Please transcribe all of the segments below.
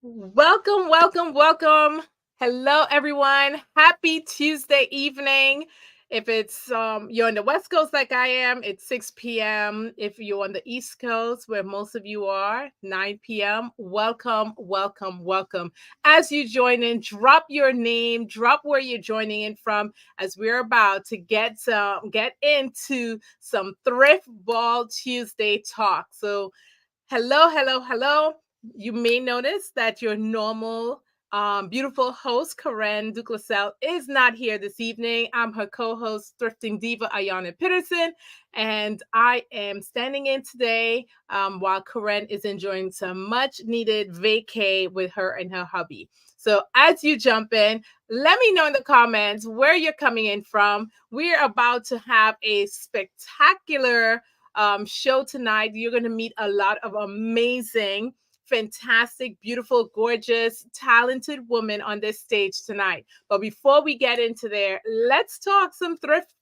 Welcome, welcome, welcome. Hello, everyone. Happy Tuesday evening. If it's you're on the West Coast like I am, it's 6 p.m. If you're on the East Coast, where most of you are, 9 p.m. Welcome, welcome, welcome. As you join in, drop your name, drop where you're joining in from, as we're about to get into some Thrift Ball Tuesday talk. So hello, hello, hello. You may notice that your normal, beautiful host, Karen Duclasel, is not here this evening. I'm her co host, Thrifting Diva Ayana Peterson, and I am standing in today while Karen is enjoying some much needed vacay with her and her hubby. So, as you jump in, let me know in the comments where you're coming in from. We're about to have a spectacular show tonight. You're going to meet a lot of amazing, fantastic, beautiful, gorgeous, talented women on this stage tonight. But before we get into there, let's talk some thrift.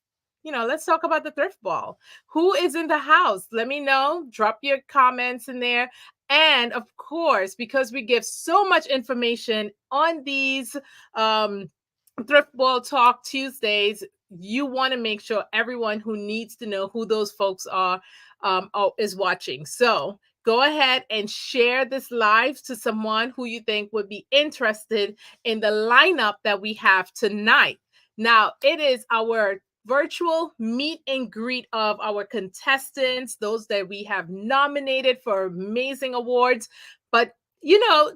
Let's talk about the thrift ball. Who is in the house? Let me know. Drop your comments in there. And of course, because we give so much information on these Thrift Ball Talk Tuesdays, you want to make sure everyone who needs to know who those folks are is watching. So go ahead and share this live to someone who you think would be interested in the lineup that we have tonight. Now, it is our virtual meet and greet of our contestants, those that we have nominated for amazing awards. But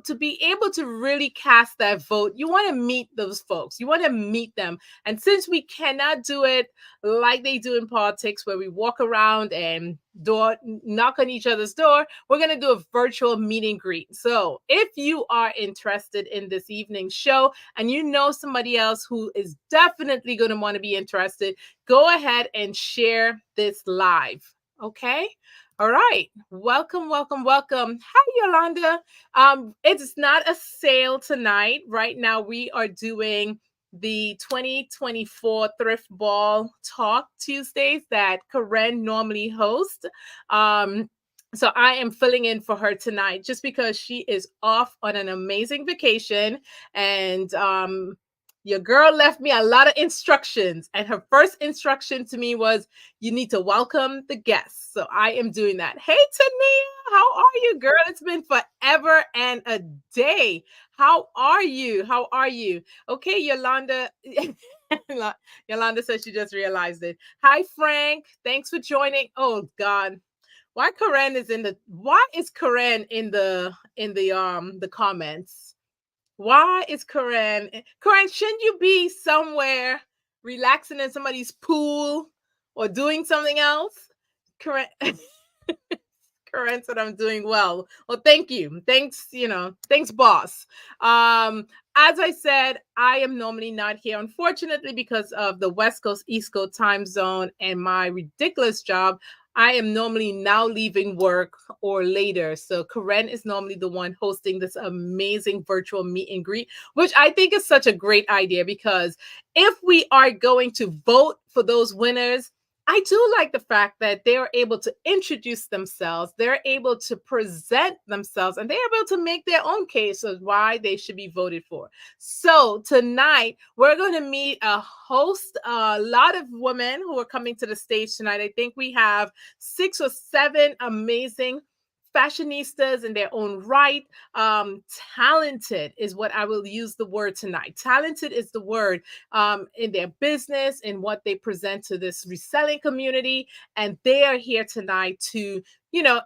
to be able to really cast that vote, you want to meet those folks. You want to meet them. And since we cannot do it like they do in politics, where we walk around and knock on each other's door, we're going to do a virtual meet and greet. So if you are interested in this evening's show and you know somebody else who is definitely going to want to be interested, go ahead and share this live. Okay? All right. Welcome, welcome, welcome. Hi, Yolanda. It's not a sale tonight. Right now, we are doing the 2024 Thrift Ball Talk Tuesdays that Karen normally hosts. So I am filling in for her tonight just because she is off on an amazing vacation. And your girl left me a lot of instructions. And her first instruction to me was, you need to welcome the guests. So I am doing that. Hey, Tania, how are you, girl? It's been forever and a day. How are you? How are you? Okay, Yolanda. Yolanda says she just realized it. Hi, Frank. Thanks for joining. Oh God. Why is Karen in the comments? Why is Karen? Karen, shouldn't you be somewhere relaxing in somebody's pool or doing something else? Karen, Karen said I'm doing well. Well, thank you. Thanks, boss. As I said, I am normally not here, unfortunately, because of the West Coast, East Coast time zone and my ridiculous job. I am normally now leaving work or later. So Karen is normally the one hosting this amazing virtual meet and greet, which I think is such a great idea, because if we are going to vote for those winners, I do like the fact that they are able to introduce themselves, they're able to present themselves, and they're able to make their own case of why they should be voted for. So tonight, we're going to meet a lot of women who are coming to the stage tonight. I think we have 6 or 7 amazing fashionistas in their own right. Talented is what I will use the word tonight. Talented is the word in their business and what they present to this reselling community. And they are here tonight to,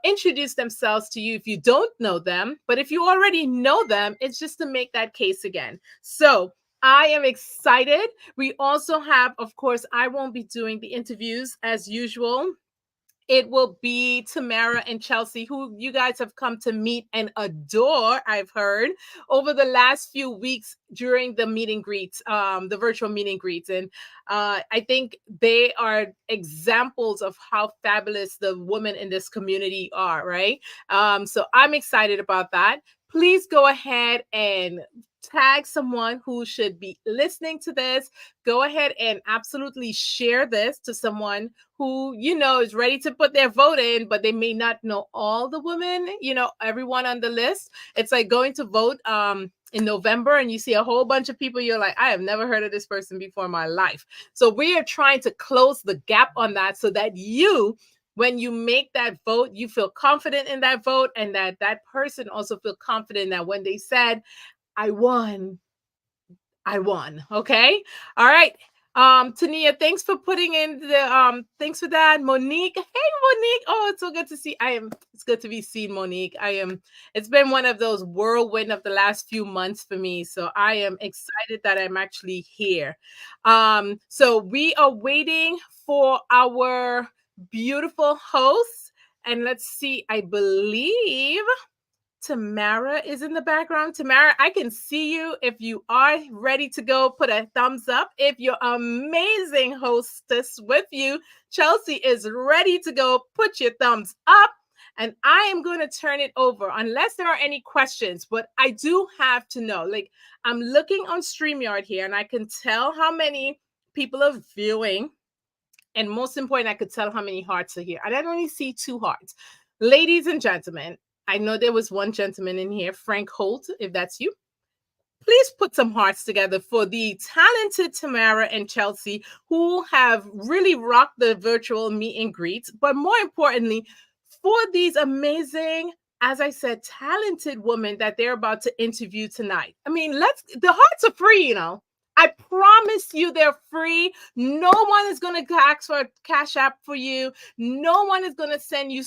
introduce themselves to you if you don't know them. But if you already know them, it's just to make that case again. So I am excited. We also have, of course, I won't be doing the interviews as usual. It will be Tamara and Chelsea, who you guys have come to meet and adore, I've heard, over the last few weeks during the meet and greets, the virtual meet and greets. And I think they are examples of how fabulous the women in this community are, right? So I'm excited about that. Please go ahead and tag someone who should be listening to this. Go ahead and absolutely share this to someone who, is ready to put their vote in, but they may not know all the women, everyone on the list. It's like going to vote in November and you see a whole bunch of people. You're like, I have never heard of this person before in my life. So we are trying to close the gap on that so that when you make that vote, you feel confident in that vote, and that person also feel confident that when they said, I won. Okay. All right. Tania, thanks for putting in the thanks for that. Monique. Hey Monique. Oh, it's so good to see. It's good to be seen, Monique. It's been one of those whirlwind of the last few months for me. So I am excited that I'm actually here. So we are waiting for our beautiful hosts. And let's see, I believe Tamara is in the background. Tamara, I can see you. If you are ready to go, put a thumbs up. If your amazing hostess with you, Chelsea, is ready to go, put your thumbs up. And I am going to turn it over unless there are any questions. But I do have to know, I'm looking on StreamYard here and I can tell how many people are viewing. And most important, I could tell how many hearts are here. And I only see 2 hearts. Ladies and gentlemen, I know there was one gentleman in here, Frank Holt, if that's you. Please put some hearts together for the talented Tamara and Chelsea, who have really rocked the virtual meet and greets. But more importantly, for these amazing, as I said, talented women that they're about to interview tonight. I mean, the hearts are free, I promise you they're free. No one is going to ask for a cash app for you. No one is going to send you,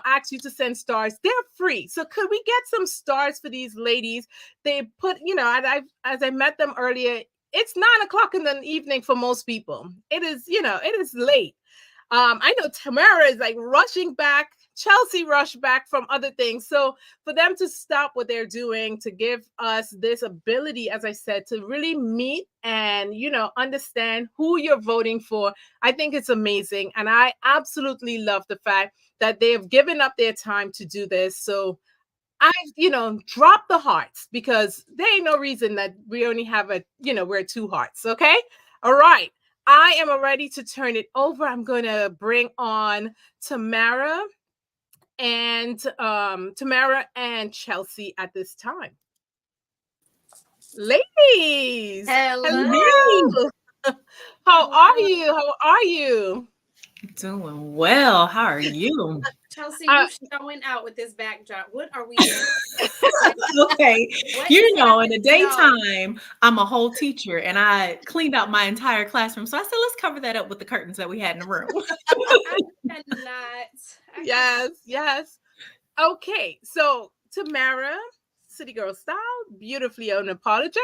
ask you to send stars. They're free. So could we get some stars for these ladies? They put, as I met them earlier, it's 9:00 in the evening for most people. It is late. I know Tamara is like rushing back. Chelsea rushed back from other things. So for them to stop what they're doing, to give us this ability, as I said, to really meet and, understand who you're voting for, I think it's amazing. And I absolutely love the fact that they have given up their time to do this. So drop the hearts, because there ain't no reason that we only have we're 2 hearts. Okay. All right. I am ready to turn it over. I'm going to bring on Tamara and Chelsea at this time. Ladies, hello. How are you? Doing well. How are you? Chelsea, you showing out with this backdrop. What are we doing? Okay. In the daytime, I'm a whole teacher and I cleaned out my entire classroom. So I said, let's cover that up with the curtains that we had in the room. I cannot. Yes. Okay. So Tamara, City Girl style, beautifully unapologetic.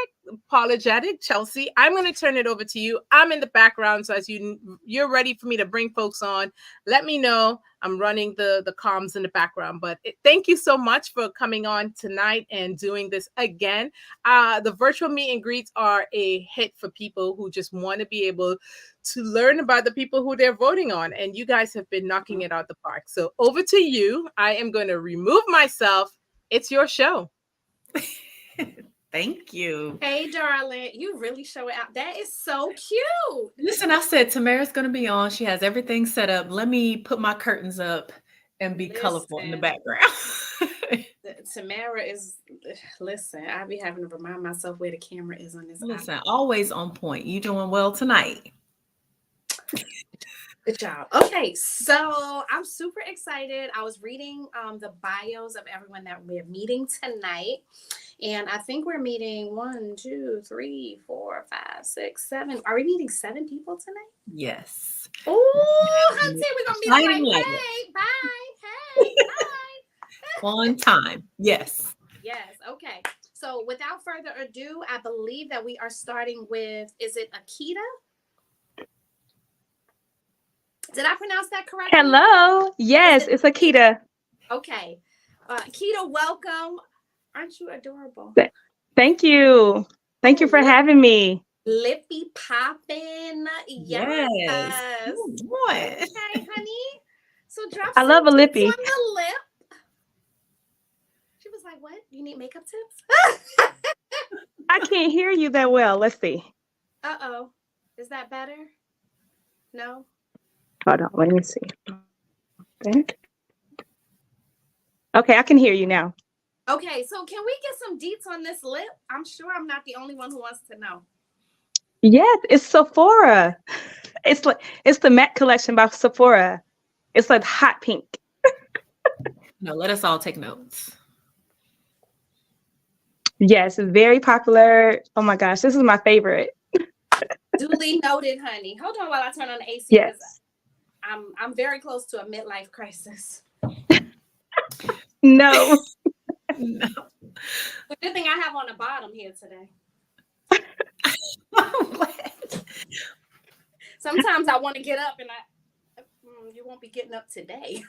Chelsea, I'm going to turn it over to you. I'm in the background, so as you're ready for me to bring folks on, let me know. I'm running the comms in the background, but thank you so much for coming on tonight and doing this again. The virtual meet and greets are a hit for people who just want to be able to learn about the people who they're voting on, and you guys have been knocking it out the park. So over to you. I am going to remove myself. It's your show. Thank you. Hey, darling, you really show it out. That is so cute. Listen, I said Tamara's going to be on. She has everything set up. Let me put my curtains up and be colorful in the background. Tamara is, listen, I be having to remind myself where the camera is on this. Listen, always on point. You doing well tonight. Good job. Okay, so I'm super excited. I was reading the bios of everyone that we're meeting tonight. And I think we're meeting 1, 2, 3, 4, 5, 6, 7. Are we meeting 7 people tonight? Yes. Oh, hunty, we're going to be like, hey, bye. Hey, bye. On time. Yes. Yes. Okay. So without further ado, I believe that we are starting with, is it Akida? Did I pronounce that correctly? Hello. Yes, it's Akida. Okay. Akida, welcome. Aren't you adorable? Thank you. Thank you for having me. Lippy poppin'. Yes. What? Okay, honey. So drop I love a lippy. on the lip. She was like, what? You need makeup tips? I can't hear you that well. Let's see. Uh-oh. Is that better? No? Hold on. Let me see. Okay, I can hear you now. Okay, so can we get some deets on this lip? I'm sure I'm not the only one who wants to know. Yes, it's Sephora. It's the matte collection by Sephora. It's like hot pink. No, let us all take notes. Yes, it's very popular. Oh my gosh, this is my favorite. Duly noted, honey. Hold on while I turn on the AC. Yes. I'm very close to a midlife crisis. No. No. The good thing I have on the bottom here today. Sometimes I want to get up and you won't be getting up today.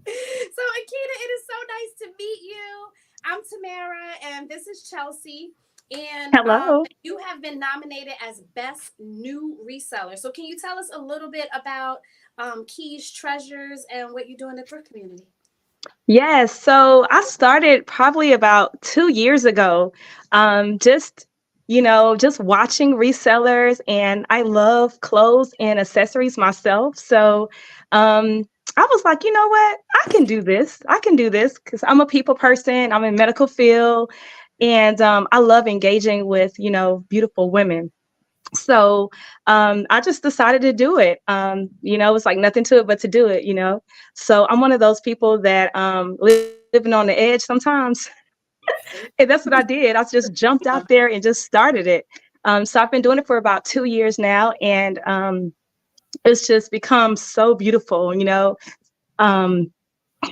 So Akida, it is so nice to meet you. I'm Tamara and this is Chelsea. And Hello. You have been nominated as Best New Reseller. So can you tell us a little bit about Keyz Treasures and what you do in the thrift community? Yes, so I started probably about 2 years ago. Just watching resellers, and I love clothes and accessories myself. So I was like, you know what? I can do this. I can do this because I'm a people person. I'm in medical field, and I love engaging with, beautiful women. So I just decided to do it. It's like nothing to it but to do it, So I'm one of those people that living on the edge sometimes. And that's what I did. I just jumped out there and just started it. So I've been doing it for about 2 years now, and it's just become so beautiful,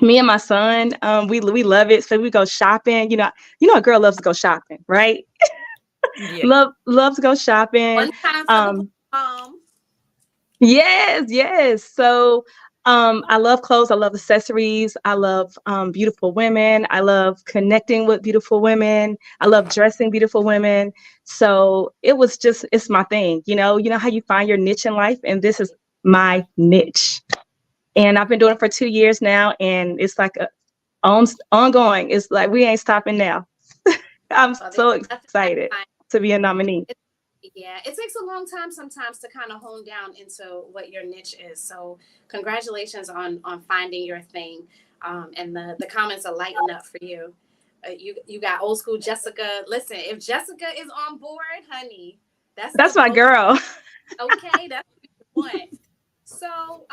me and my son, we love it. So we go shopping. A girl loves to go shopping, right? Yeah. Love to go shopping. One time for the Yes. So I love clothes. I love accessories. I love beautiful women. I love connecting with beautiful women. I love dressing beautiful women. So it's my thing. You know how you find your niche in life, and this is my niche. And I've been doing it for 2 years now, and it's like ongoing. It's like we ain't stopping now. I'm so excited to be a nominee. Yeah, it takes a long time sometimes to kind of hone down into what your niche is. So congratulations on finding your thing. And the comments are lighting up for you. You got old school Jessica. Listen, if Jessica is on board, honey, that's my girl. Okay, that's what you want. So,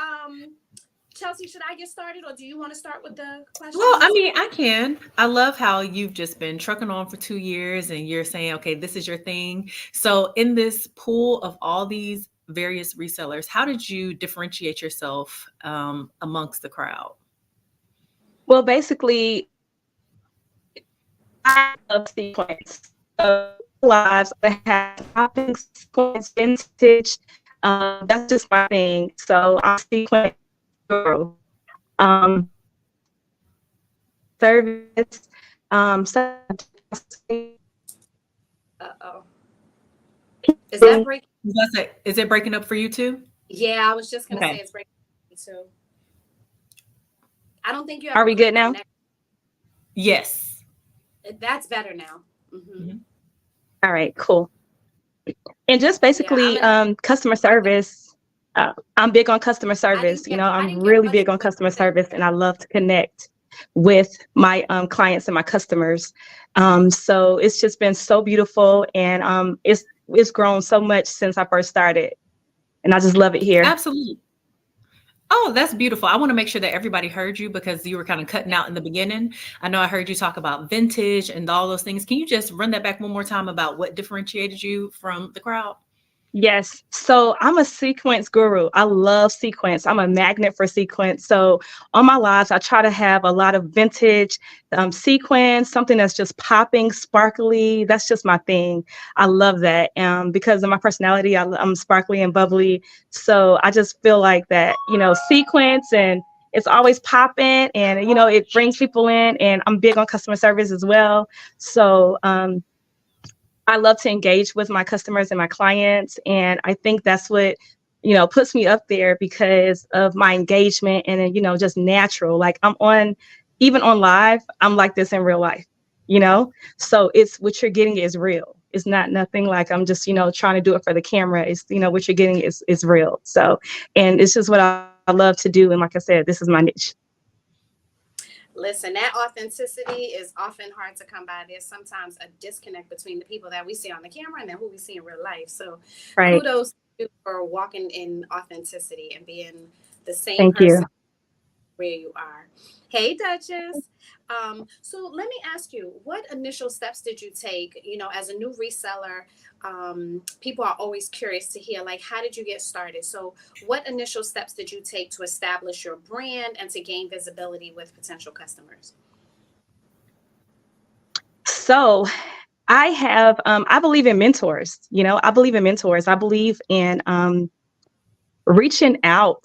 Chelsea, should I get started, or do you want to start with the question? Well, I mean, I can. I love how you've just been trucking on for 2 years and you're saying, okay, this is your thing. So in this pool of all these various resellers, how did you differentiate yourself amongst the crowd? Well, basically, I love sequence. Lives I have shopping, sequence, vintage. That's just my thing. So I'm sequence girl. Service. Uh-oh. Is that breaking? Is it breaking up for you too? Yeah, I was just gonna say it's breaking up for you too. I don't think you have. Are we good now? Yes. That's better now. Mm-hmm. All right, cool. And just basically customer service. I'm big on customer service. I'm really big on customer service, and I love to connect with my clients and my customers. So it's just been so beautiful, and it's grown so much since I first started, and I just love it here. Absolutely. Oh, that's beautiful. I want to make sure that everybody heard you because you were kind of cutting out in the beginning. I know I heard you talk about vintage and all those things. Can you just run that back one more time about what differentiated you from the crowd? Yes. So I'm a sequence guru. I love sequence. I'm a magnet for sequence. So on my lives, I try to have a lot of vintage sequence, something that's just popping, sparkly. That's just my thing. I love that. Because of my personality, I'm sparkly and bubbly. So I just feel like that, sequence, and it's always popping, and, it brings people in, and I'm big on customer service as well. So, I love to engage with my customers and my clients. And I think that's what, puts me up there because of my engagement and, just natural. Like even on live, I'm like this in real life. So it's what you're getting is real. It's not nothing like I'm just, trying to do it for the camera. It's, what you're getting is real. So, and it's just what I love to do. And like I said, this is my niche. Listen, that authenticity is often hard to come by. There's sometimes a disconnect between the people that we see on the camera and then who we see in real life. So Right. kudos to you for walking in authenticity and being the same Thank person you. where you are. Hey, Duchess. So let me ask you, what initial steps did you take, as a new reseller? People are always curious to hear, like, how did you get started? So what initial steps did you take to establish your brand and to gain visibility with potential customers? So I believe in mentors. I believe in mentors. I believe in reaching out,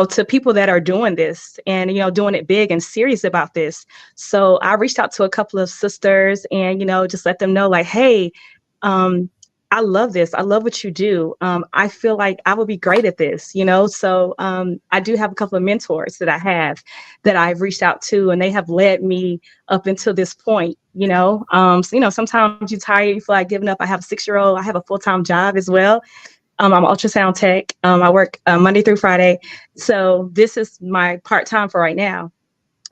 to people that are doing this and, doing it big and serious about this. So I reached out to a couple of sisters and, just let them know like, hey, I love this. I love what you do. I feel like I would be great at this, So I do have a couple of mentors that I've reached out to, and they have led me up until this point, So, sometimes you're tired, you feel like giving up. I have a 6-year-old. I have a full-time job as well. I'm ultrasound tech. I work Monday through Friday. So this is my part-time for right now.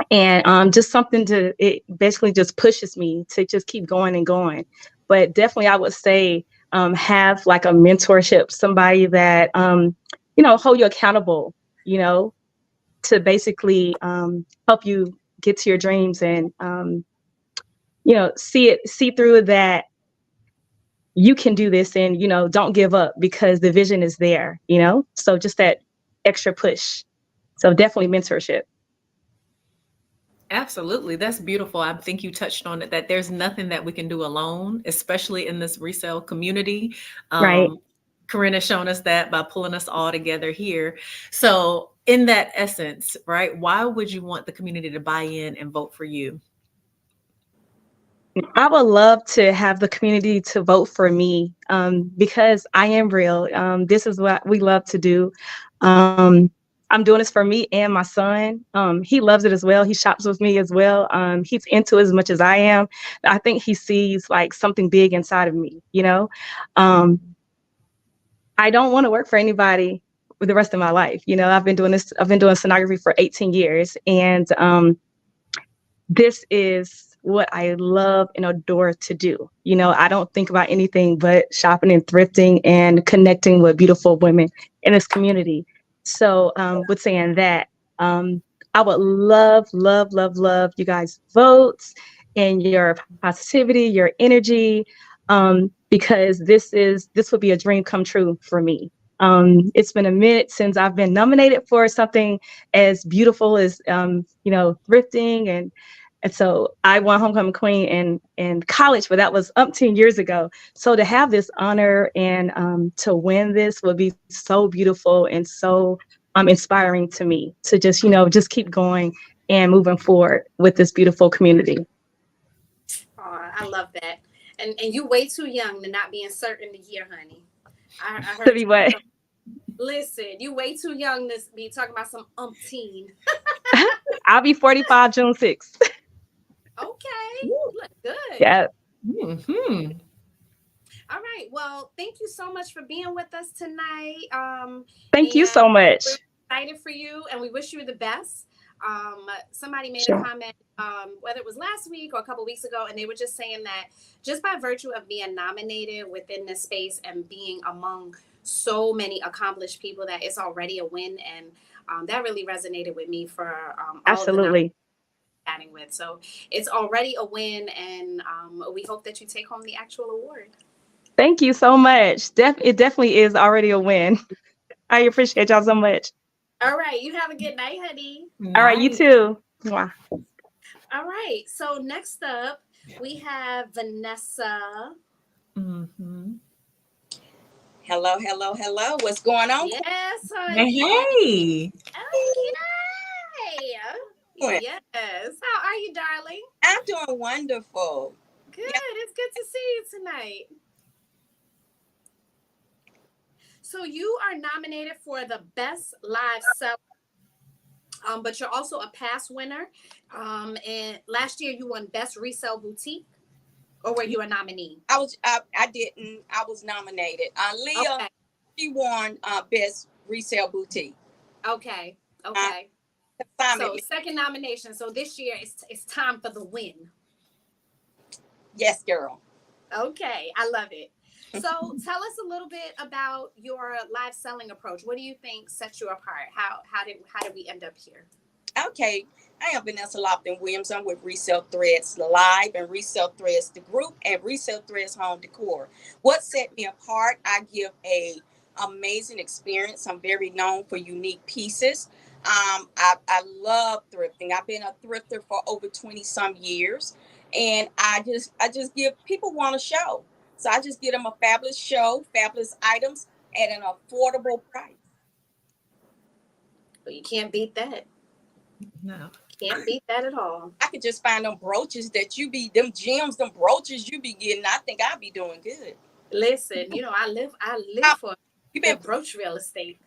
And just something it basically just pushes me to just keep going and going. But definitely I would say have like a mentorship, somebody that, hold you accountable, to basically help you get to your dreams and, see through that you can do this and, don't give up because the vision is there, So just that extra push. So definitely mentorship. Absolutely. That's beautiful. I think you touched on it, that there's nothing that we can do alone, especially in this resale community. Right. Corinne has shown us that by pulling us all together here. So in that essence, right, why would you want the community to buy in and vote for you? I would love to have the community to vote for me because I am real. This is what we love to do. I'm doing this for me and my son. He loves it as well. He shops with me as well. He's into it as much as I am. I think he sees like something big inside of me, Um, I don't want to work for anybody for the rest of my life. I've been doing sonography for 18 years, and this is what I love and adore to do. I don't think about anything but shopping and thrifting and connecting with beautiful women in this community. So with saying that, I would love, love, love, love you guys' votes and your positivity, your energy, because this would be a dream come true for me. It's been a minute since I've been nominated for something as beautiful as, thrifting and so I won homecoming queen in college, but that was umpteen years ago. So to have this honor and to win this would be so beautiful and so inspiring to me to just keep going and moving forward with this beautiful community. Oh, I love that. And you way too young to not be inserting the year, honey. I To heard be you. what? Listen, you way too young to be talking about some umpteen. I'll be 45 June 6th. Okay, you look good. Yeah. Mm-hmm. All right. Well, thank you so much for being with us tonight. Thank you so much. We're excited for you, and we wish you the best. Somebody made Sure. a comment, whether it was last week or a couple weeks ago, and they were just saying that just by virtue of being nominated within this space and being among so many accomplished people, that it's already a win. And that really resonated with me for all of the Absolutely. chatting with. So it's already a win, and we hope that you take home the actual award. Thank you so much. It definitely is already a win. I appreciate y'all so much. All right. You have a good night, honey. All right, you too. Mwah. All right. So next up, we have Vanessa. Mm-hmm. Hello, hello, hello. What's going on? Yes, Hey, honey. hey. Okay. Yes. How are you, darling? I'm doing wonderful. Good. It's good to see you tonight. So you are nominated for the Best Live Seller But you're also a past winner. And last year you won Best Resale Boutique, or were you a nominee? I didn't. I was nominated. Leah, Okay. she won Best Resale Boutique. Okay. Uh, Okay. Consignment. So second nomination. So this year it's time for the win. Yes, girl. Okay, I love it. So tell us a little bit about your live selling approach. What do you think sets you apart? How did we end up here? Okay, I am Vanessa Lofton Williams. I'm with Resell Threads Live and Resell Threads the group and Resell Threads Home Decor. What set me apart? I give a amazing experience. I'm very known for unique pieces. I love thrifting. I've been a thrifter for over 20 some years, and I just give people want a show, so I just give them a fabulous show, fabulous items at an affordable price. Well, you can't beat that. No. Can't beat that at all. I could just find them brooches that you be, them gems, them brooches you be getting. I think I'd be doing good. Listen, I live for You been brooch real estate.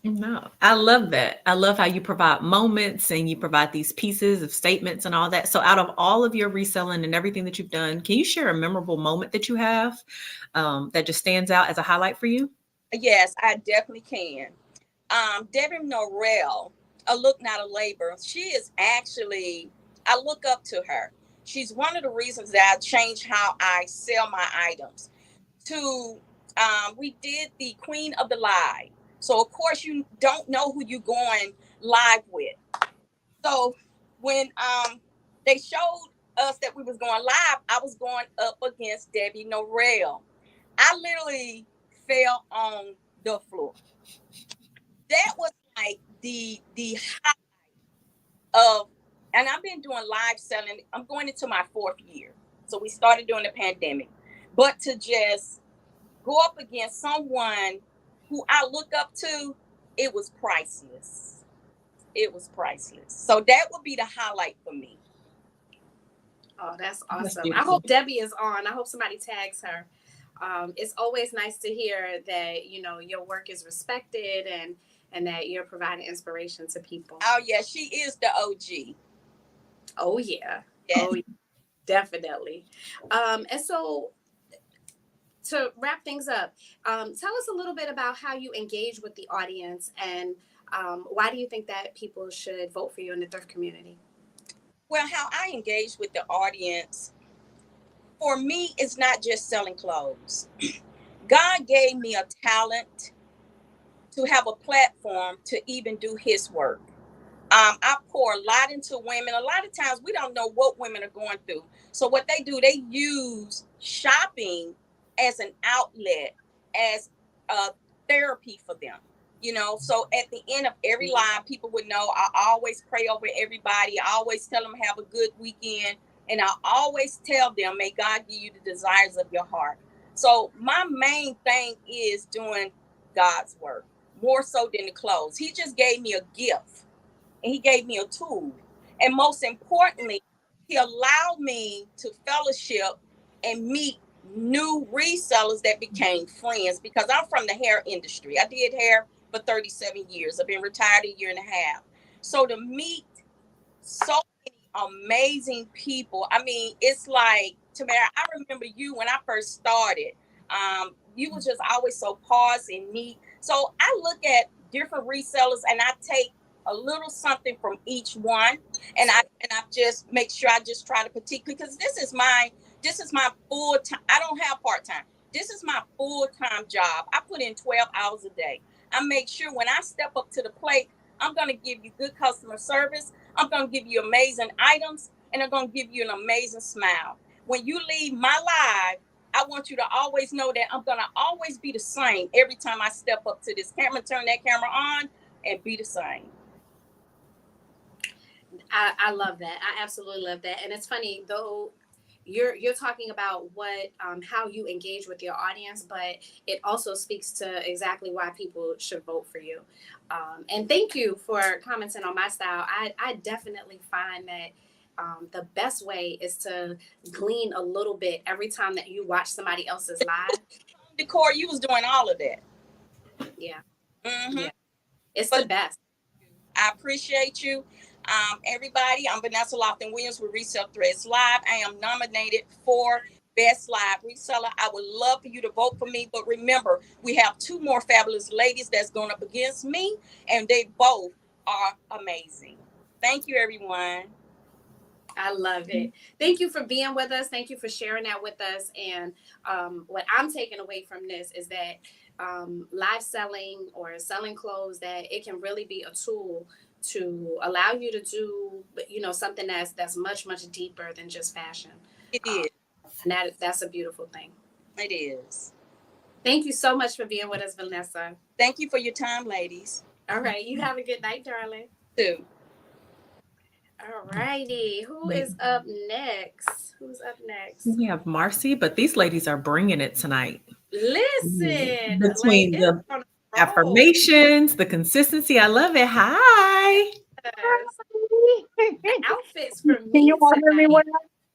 No, I love that. I love how you provide moments and you provide these pieces of statements and all that. So, out of all of your reselling and everything that you've done, can you share a memorable moment that you have that just stands out as a highlight for you? Yes, I definitely can. Debbie Norrell, a look not a labor. She is actually, I look up to her. She's one of the reasons that I changed how I sell my items. To we did the Queen of the Live. So of course you don't know who you're going live with. So when they showed us that we was going live, I was going up against Debbie Norrell. I literally fell on the floor. That was like the high of, and I've been doing live selling. I'm going into my 4th year. So we started during the pandemic. But to just go up against someone who I look up to, it was priceless. It was priceless. So that would be the highlight for me. Oh, that's That's awesome. I beautiful. hope Debbie is on. I hope somebody tags her. It's always nice to hear that, your work is respected and that you're providing inspiration to people. Oh yeah, she is the OG. Oh yeah. Yes. Oh yeah, definitely. And so to wrap things up, tell us a little bit about how you engage with the audience and why do you think that people should vote for you in the thrift community? Well, how I engage with the audience, for me, it's not just selling clothes. God gave me a talent to have a platform to even do his work. I pour a lot into women. A lot of times we don't know what women are going through. So what they do, they use shopping as an outlet, as a therapy for them. So at the end of every live, people would know I always pray over everybody. I always tell them have a good weekend. And I always tell them, may God give you the desires of your heart. So my main thing is doing God's work, more so than the clothes. He just gave me a gift. And he gave me a tool. And most importantly, he allowed me to fellowship and meet new resellers that became friends, because I'm from the hair industry. I did hair for 37 years. I've been retired a year and a half. So to meet so many amazing people, I mean, it's like, Tamara, I remember you when I first started. You was just always so poised and neat. So I look at different resellers and I take a little something from each one, and I just make sure I just try to particularly, because this is my full time. I don't have part time. This is my full time job. I put in 12 hours a day. I make sure when I step up to the plate, I'm going to give you good customer service. I'm going to give you amazing items, and I'm going to give you an amazing smile. When you leave my live, I want you to always know that I'm going to always be the same every time I step up to this camera, turn that camera on, and be the same. I love that. I absolutely love that. And it's funny though, you're talking about what how you engage with your audience, but it also speaks to exactly why people should vote for you. And thank you for commenting on my style. I definitely find that the best way is to glean a little bit every time that you watch somebody else's live. Decor, you was doing all of that. Yeah. Mm-hmm. Yeah. It's But the best. I appreciate you. Everybody, I'm Vanessa Lofton Williams with Resell Threads Live. I am nominated for Best Live Reseller. I would love for you to vote for me, but remember, we have two more fabulous ladies that's going up against me, and they both are amazing. Thank you, everyone. I love it. Thank you for being with us. Thank you for sharing that with us. And what I'm taking away from this is that live selling or selling clothes, that it can really be a tool to allow you to do, something that's much, much deeper than just fashion. It is. And that's a beautiful thing. It is. Thank you so much for being with us, Vanessa. Thank you for your time, ladies. All right. You have a good night, darling. Too. All righty. Who is up next? Who's up next? We have Marcy, but these ladies are bringing it tonight. Listen. Between the affirmations, the consistency. I love it. Hi. The outfits for me. Can you all hear me well?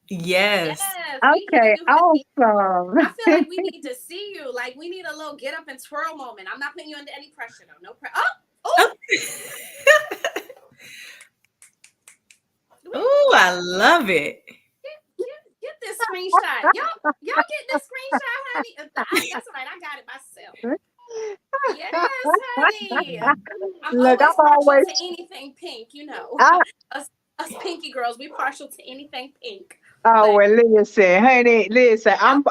Yes. Okay, awesome. I feel like we need to see you. Like, we need a little get up and twirl moment. I'm not putting you under any pressure, though. No pressure. Oh! Oh, I love it. Get this screenshot. Y'all get this screenshot, honey. That's right. I got it myself. Yes, honey. Look, I'm partial always to anything pink, Us pinky girls, we partial to anything pink. Oh, well, listen, honey, listen. I'm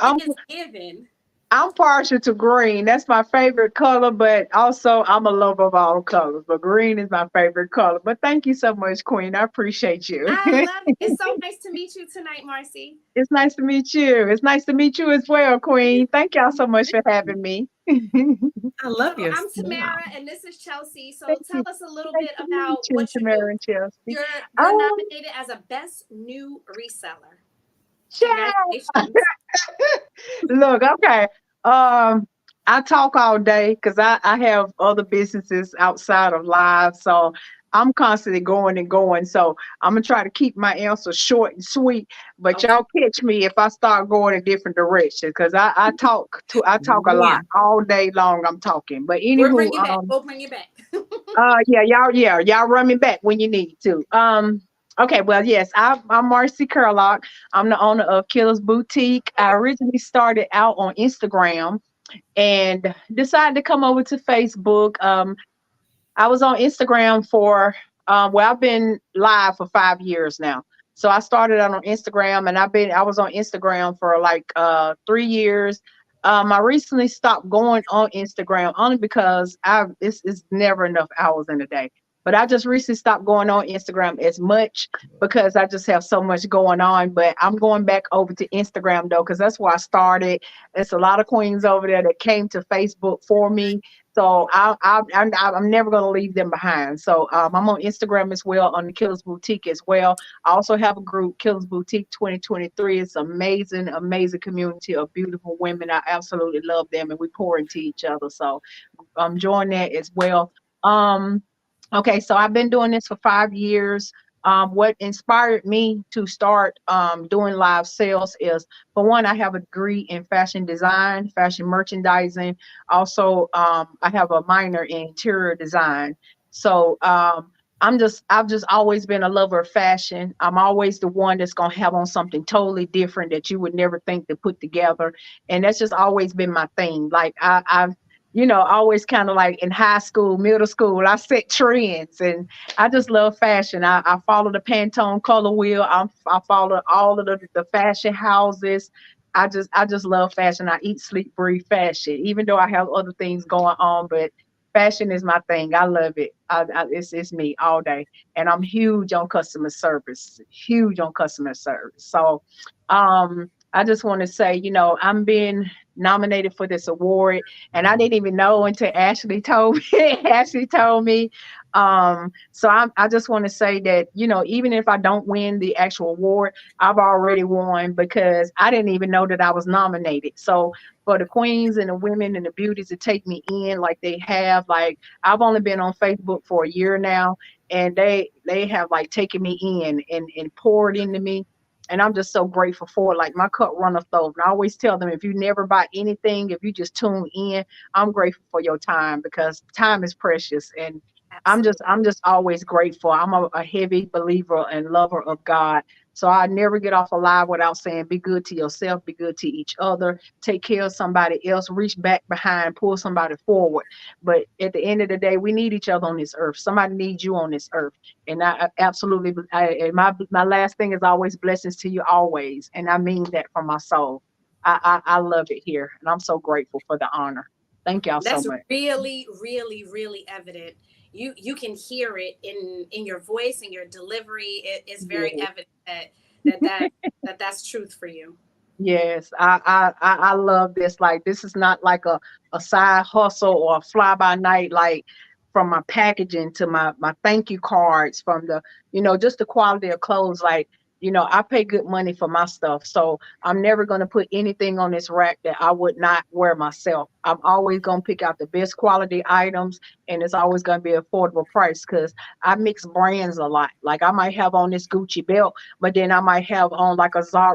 given. I'm partial to green. That's my favorite color, but also I'm a lover of all colors. But green is my favorite color. But thank you so much, Queen. I appreciate you. I love it. It's so nice to meet you tonight, Marcy. It's nice to meet you. It's nice to meet you as well, Queen. Thank y'all so much for having me. I love you. I'm Tamara, and this is Chelsea. So tell us a little bit about what you Tamara do. and Chelsea. You're nominated as a best new reseller. Congratulations. Look, okay. I talk all day because I have other businesses outside of live. So I'm constantly going and going. So I'm gonna try to keep my answer short and sweet. But y'all catch me if I start going in different directions because I talk a lot all day long. I'm talking. But anyway, we'll bring you back. Y'all run me back when you need to. Okay, well, yes, I'm Marcy Carelock. I'm the owner of Killahz Boutique. I originally started out on Instagram and decided to come over to Facebook. I was on Instagram for, I've been live for 5 years now. So I started out on Instagram and I was on Instagram for like 3 years. I recently stopped going on Instagram only because it's never enough hours in a day. But I just recently stopped going on Instagram as much because I just have so much going on. But I'm going back over to Instagram though, because that's where I started. There's a lot of queens over there that came to Facebook for me. So I'm never going to leave them behind. So I'm on Instagram as well, on the Killahz Boutique as well. I also have a group, Killahz Boutique 2023. It's amazing, amazing community of beautiful women. I absolutely love them, and we pour into each other. So I'm joining that as well. Okay, so I've been doing this for 5 years. What inspired me to start doing live sales is, for one, I have a degree in fashion design, fashion merchandising. Also, I have a minor in interior design. So I've just always been a lover of fashion. I'm always the one that's gonna have on something totally different that you would never think to put together, and that's just always been my thing. Like I've always kind of like in high school, middle school, I set trends, and I just love fashion. I follow the Pantone color wheel. I follow all of the fashion houses. I just love fashion. I eat, sleep, breathe fashion, even though I have other things going on, but fashion is my thing. I love it. It's me all day, and I'm huge on customer service. Huge on customer service. So, I just want to say, I'm being nominated for this award, and I didn't even know until Ashley told me. Ashley told me. So I just want to say that, even if I don't win the actual award, I've already won because I didn't even know that I was nominated. So for the queens and the women and the beauties to take me in like they have, like I've only been on Facebook for a year now, and they have like taken me in and poured into me. And I'm just so grateful for it. Like my cup runneth over. And I always tell them, if you never buy anything, if you just tune in, I'm grateful for your time because time is precious. And Absolutely. I'm just always grateful. I'm a heavy believer and lover of God. So I never get off alive without saying, be good to yourself, be good to each other, take care of somebody else, reach back behind, pull somebody forward. But at the end of the day, we need each other on this earth. Somebody needs you on this earth. And I absolutely, and my last thing is always blessings to you always. And I mean that from my soul. I love it here. And I'm so grateful for the honor. Thank y'all so That's much. really, really, really evident. You can hear it in your voice and your delivery. It's very Yeah. evident that's truth for you. Yes, I love this. Like this is not like a side hustle or a fly by night. Like from my packaging to my thank you cards, from the just the quality of clothes. Like I pay good money for my stuff, so I'm never gonna put anything on this rack that I would not wear myself. I'm always gonna pick out the best quality items, and it's always gonna be affordable price because I mix brands a lot. Like I might have on this Gucci belt, but then I might have on like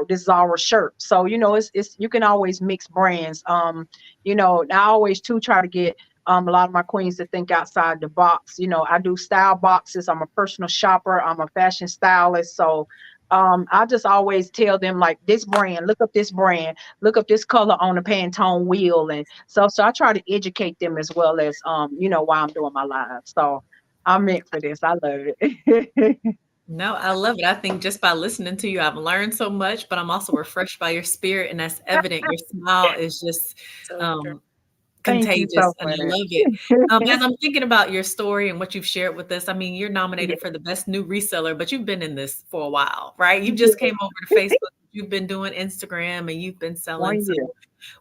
this Zara shirt. So it's you can always mix brands. I always too try to get a lot of my queens to think outside the box. I do style boxes. I'm a personal shopper. I'm a fashion stylist. So I just always tell them like this brand, look up this brand, look up this color on the Pantone wheel. And so I try to educate them as well as while I'm doing my live. So I'm meant for this. I love it. No, I love it. I think just by listening to you, I've learned so much, but I'm also refreshed by your spirit, and that's evident. Your smile is just So true. Thank you contagious, so and I much. love it. As I'm thinking about your story and what you've shared with us, I mean, you're Yeah, nominated for the best new reseller, but you've been in this for a while, right? You just yeah, came over to Facebook, you've been doing Instagram, and you've been selling. one So, year.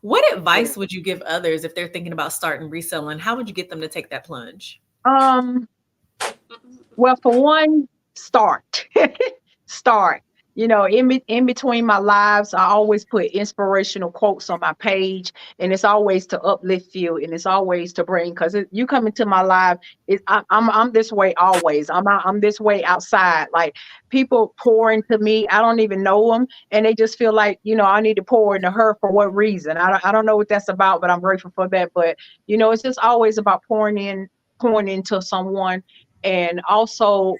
what Yeah. advice would you give others if they're thinking about starting reselling? How would you get them to take that plunge? Um, well, for one, start. Start. In between my lives, I always put inspirational quotes on my page, and it's always to uplift you, and it's always to bring. Because you come into my live, I'm this way always. I'm this way outside. Like people pour into me, I don't even know them, and they just feel like I need to pour into her for what reason. I don't know what that's about, but I'm grateful for that. But it's just always about pouring into someone, and also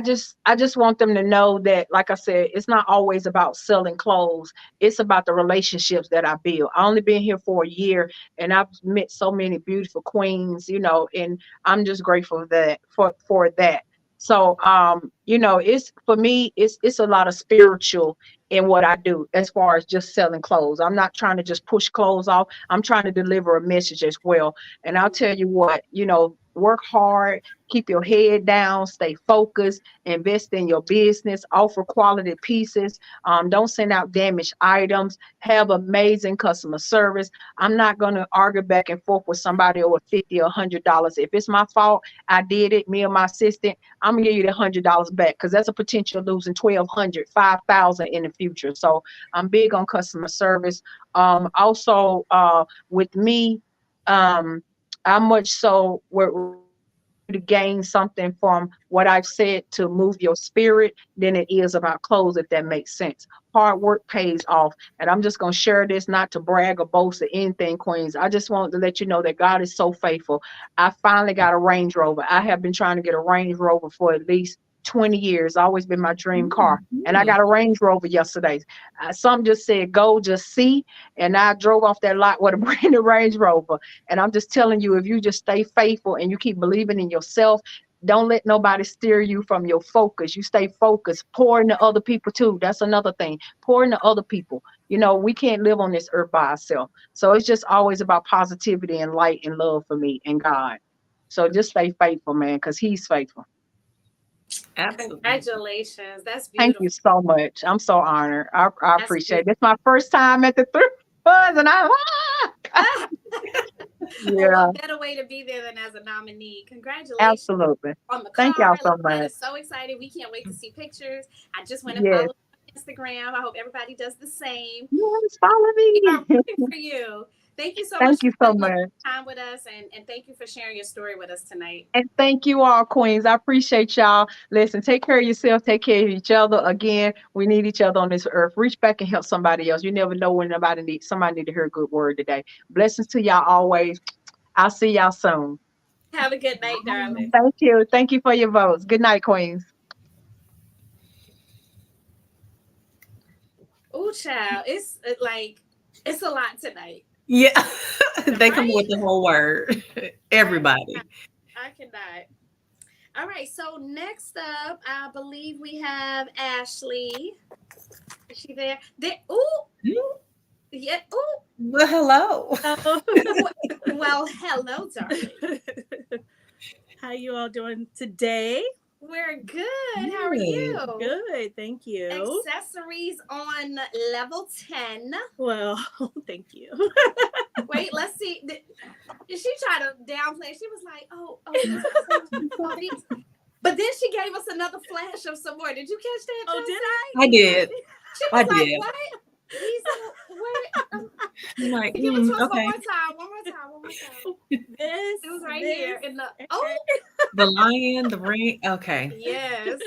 just I just want them to know that, like I said, it's not always about selling clothes. It's about the relationships that I build. I only been here for a year, and I've met so many beautiful queens, and I'm just grateful for that. So it's for me, it's a lot of spiritual in what I do as far as just selling clothes. I'm not trying to just push clothes off. I'm trying to deliver a message as well. And I'll tell you what, work hard, keep your head down, stay focused, invest in your business, offer quality pieces, don't send out damaged items, have amazing customer service. I'm not going to argue back and forth with somebody over $50 or $100. If it's my fault, I did it, me or my assistant, I'm gonna give you the $100 back, because that's a potential losing 1,200, 5,000 in the future. So I'm big on customer service. Also, with me, I much so to gain something from what I've said to move your spirit than it is about clothes, if that makes sense. Hard work pays off. And I'm just going to share this, not to brag or boast or anything, Queens. I just want to let you know that God is so faithful. I finally got a Range Rover. I have been trying to get a Range Rover for at least 20 years. Always been my dream car. And I Mhm. got a Range Rover yesterday. Some just said, go, just see. And I drove off that lot with a brand new Range Rover. And I'm just telling you, if you just stay faithful and you keep believing in yourself, don't let nobody steer you from your focus. You stay focused. Pour into other people too. That's another thing. Pour into other people. We can't live on this earth by ourselves. So it's just always about positivity and light and love for me and God. So just stay faithful, man, because He's faithful. Absolutely. Congratulations. That's Thank you beautiful. so much. I'm so honored. I That's appreciate it. beautiful. It's my first time at the Thrift Buzz, and Well, yeah, what better way to be there than as a nominee? Congratulations absolutely. on the Thank car. y'all so Lynette much. is so excited. We can't wait to see pictures. I just went and Yes, followed you on Instagram. I hope everybody does the same. yes, follow We are me. rooting for you. Thank you so much Thank for you so spending much. time with us, and thank you for sharing your story with us tonight. And thank you all, Queens. I appreciate y'all. Listen, take care of yourself, take care of each other. Again, we need each other on this earth. Reach back and help somebody else. You never know when somebody need to hear a good word today. Blessings to y'all always. I'll see y'all soon. Have a good night, darling. Thank you. Thank you for your votes. Good night, Queens. Oh, child, it's like it's a lot tonight. Yeah. They come Right? with the whole word. Everybody. I cannot. All right, so next up, I believe we have Ashley. Is she there? Oh, yeah. Oh, Well, hello. well, hello, darling. How you all doing today? We're good. How are you? Good, thank you. Accessories on level 10. Well, thank you. Wait, let's see. Did she try to downplay? She was like, oh, these. But then she gave us another flash of some more. Did you catch that? Oh, did I? I did. She I was like, did. what? These are, where? I'm like, Give it to us okay. one more time. This. It was right this. here in the The lion, the ring. Okay. yes,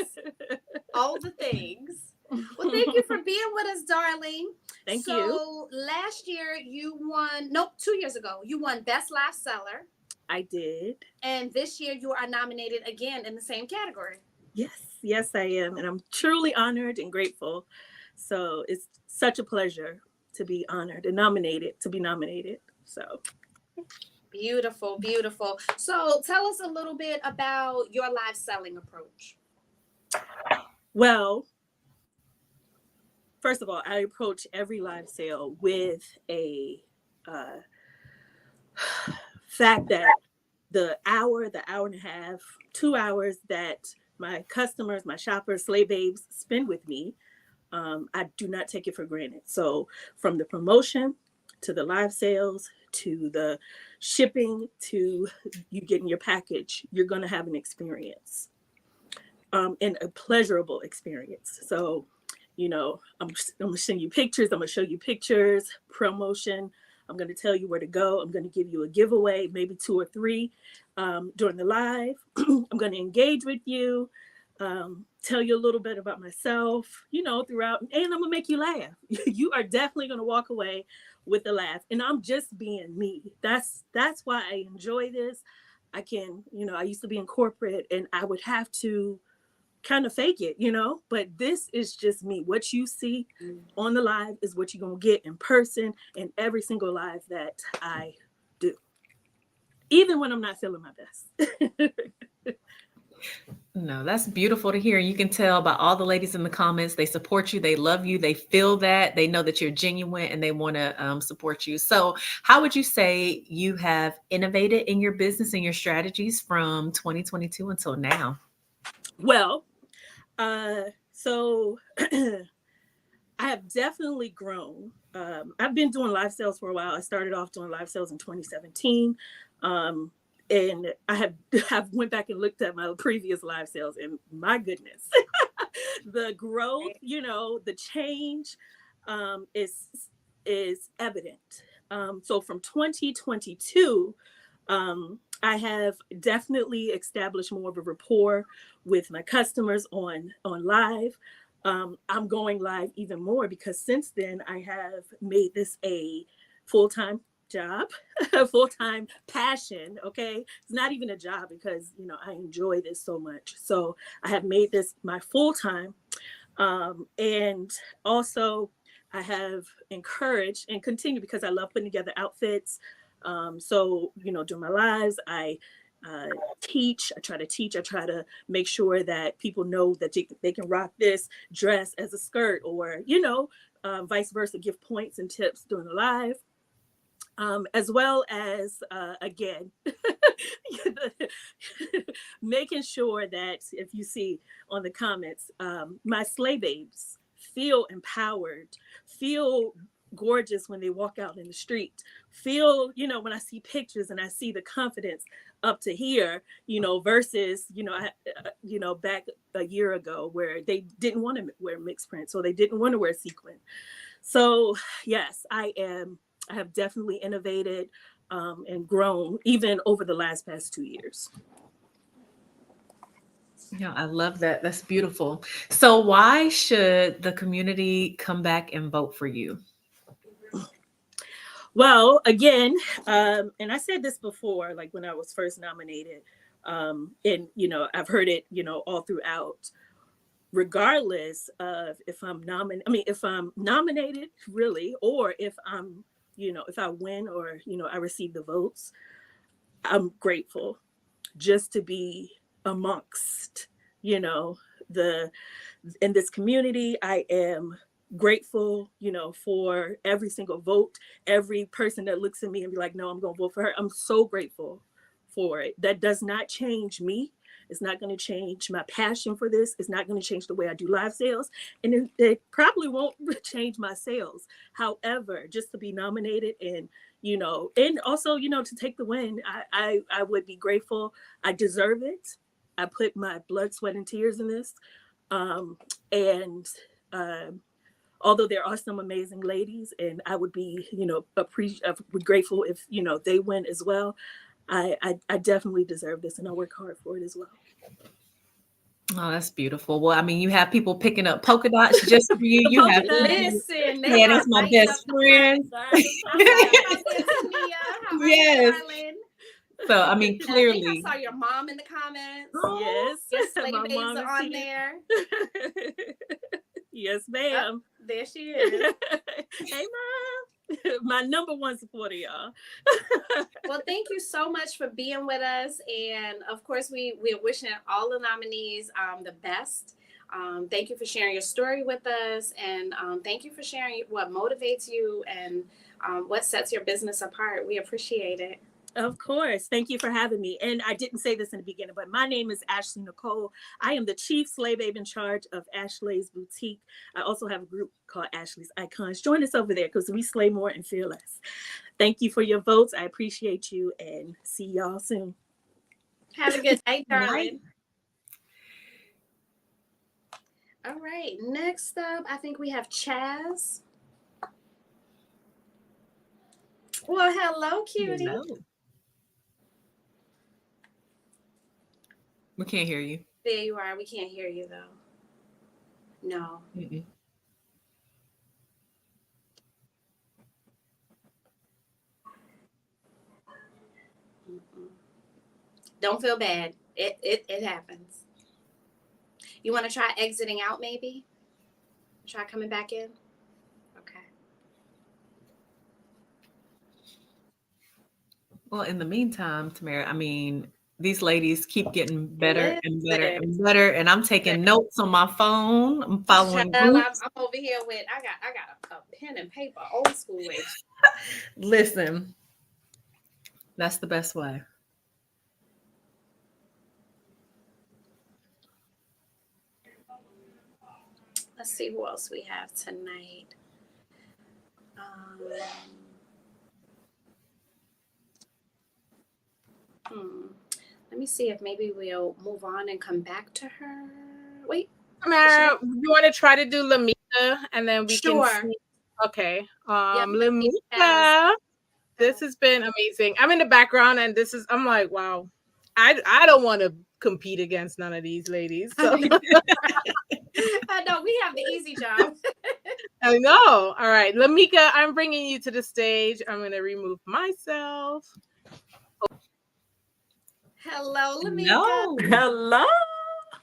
all the things. Well, thank you for being with us, darling. Thank you. So last year you won. Nope, 2 years ago you won Best Live Seller, I did. and this year you are nominated again in the same category. Yes, I am, and I'm truly honored and grateful. So it's such a pleasure to be honored and to be nominated. So beautiful. So tell us a little bit about your live selling approach. well, first of all, I approach every live sale with a fact that the hour and a half, 2 hours that my customers, my shoppers, slave babes spend with me, I do not take it for granted. So from the promotion to the live sales to the shipping to you getting your package, you're going to have an experience, and a pleasurable experience. So, I'm going to send you pictures. I'm going to show you pictures, promotion. I'm going to tell you where to go. I'm going to give you a giveaway, maybe 2 or 3 during the live. I'm going to engage with you, tell you a little bit about myself, throughout, and I'm going to make you laugh. You are definitely going to walk away with a laugh. And I'm just being me. That's why I enjoy this. I can, I used to be in corporate and I would have to kind of fake it, but this is just me. What you see on the live is what you're going to get in person in every single live that I do, even when I'm not feeling my best. No, that's beautiful to hear. You can tell by all the ladies in the comments, they support you, they love you, they feel that, they know that you're genuine, and they want to support you. So how would you say you have innovated in your business and your strategies from 2022 until now? Well, so I have definitely grown. I've been doing live sales for a while. I started off doing live sales in 2017. And I have went back and looked at my previous live sales, and my goodness, the growth, the change is evident. So from 2022, I have definitely established more of a rapport with my customers on live. I'm going live even more because since then I have made this a full-time job, a full-time passion. Okay, it's not even a job because I enjoy this so much. So I have made this my full-time, and also I have encouraged and continue because I love putting together outfits. So during my lives, I teach. I try to make sure that people know that they can rock this dress as a skirt, or vice versa, give points and tips during the live. As well as, again, making sure that if you see on the comments, my slave babes feel empowered, feel gorgeous when they walk out in the street, feel, when I see pictures and I see the confidence up to here, versus, back a year ago where they didn't want to wear mixed print, so they didn't want to wear sequin. So yes, I have definitely innovated and grown even over the past 2 years. Yeah, I love that. That's beautiful. So why should the community come back and vote for you? Well, again, and I said this before, like when I was first nominated, and I've heard it, all throughout. Regardless of if I'm nominated, if I'm nominated, really, or if I'm, if I win or I receive the votes, I'm grateful just to be amongst, the in this community. I am grateful, for every single vote, every person that looks at me and be like, no, I'm going to vote for her. I'm so grateful for it. That does not change me. It's not going to change my passion for this. It's not going to change the way I do live sales. And it probably won't change my sales. However, just to be nominated and, and also, to take the win, I would be grateful. I deserve it. I put my blood, sweat, and tears in this. And although there are some amazing ladies, and I would be, grateful if, they win as well. I definitely deserve this, and I work hard for it as well. Oh, that's beautiful. Well, I mean, you have people picking up polka dots just for you. You have Listen, yeah, that's my best friend. Yes. So, I mean, clearly. I saw your mom in the comments. Yes. Your slave babes are on there. Yes, ma'am. Oh, there she is. Hey, Mom. My number one supporter, y'all. Well, thank you so much for being with us. And of course, we're wishing all the nominees the best. Thank you for sharing your story with us. And thank you for sharing what motivates you and what sets your business apart. We appreciate it. Of course. Thank you for having me. And I didn't say this in the beginning, but my name is Ashley Nicole. I am the chief slave babe in charge of Ashley's Boutique. I also have a group called Ashley's Icons. Join us over there because we slay more and feel less. Thank you for your votes. I appreciate you and see y'all soon. Have a good night, darling. All right. Next up, I think we have Chaz. Well, hello, cutie. Hello. We can't hear you. There you are. We can't hear you, though. No. Mm-mm. Don't feel bad. It happens. You want to try exiting out, maybe? Try coming back in? Okay. Well, in the meantime, Tamara, I mean, these ladies keep getting better and better and better, and I'm taking notes on my phone. I'm following groups. I'm over here with I got a pen and paper, old school way. Listen, that's the best way. Let's see who else we have tonight. Let me see if maybe we'll move on and come back to her. Wait. Tamara, you want to try to do Lamika and then we can see. Okay. Lamika, this has been amazing. I'm in the background and I'm like, wow. I don't want to compete against none of these ladies. So. I know we have the easy job. I know. All right. Lamika, I'm bringing you to the stage. I'm going to remove myself. Hello, Lamika. No. Hello.